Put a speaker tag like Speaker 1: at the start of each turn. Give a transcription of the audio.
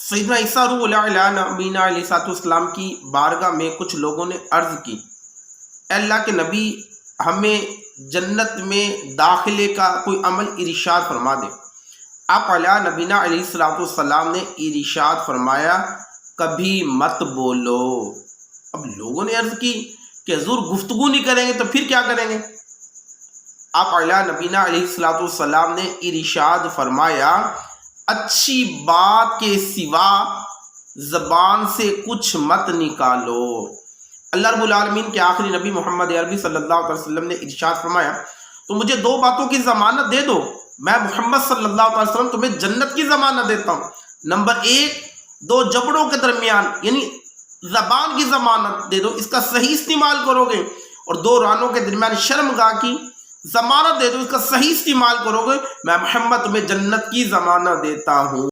Speaker 1: सैयदना ईसा रूह अमीना अलैहिस्सलाम की बारगाह में कुछ लोगों ने अर्ज़ की, अल्लाह के नबी हमें जन्नत में दाखिले का कोई अमल इरशाद फरमा दे। आप अला नबीना अलैहिस्सलाम ने इरशाद फरमाया, कभी मत बोलो। अब लोगों ने अर्ज़ की कि हुज़ूर गुफ्तगू नहीं करेंगे तो फिर क्या करेंगे? आप अला नबीना अलैहिस्सलाम ने इरशाद फरमाया, अच्छी बात के सिवा ज़बान से कुछ मत निकालो। अल्लाह रब्बुल आलमीन के आखिरी नबी मोहम्मद अरबी सल्लल्लाहु अलैहि वसल्लम ने इरशाद फरमाया, तो मुझे दो बातों की ज़मानत दे दो, मैं मोहम्मद सल्लल्लाहु अलैहि वसल्लम तुम्हें जन्नत की ज़मानत देता हूँ। नंबर एक, दो जबड़ों के दरमियान यानी ज़बान की ज़मानत दे दो, इसका सही इस्तेमाल करोगे, और दो रानों के दरमियान शर्मगाह की ज़मानत दे दो, इसका सही इस्तेमाल करोगे, मैं मोहम्मद तुम्हें जन्नत की ज़मानत देता हूँ।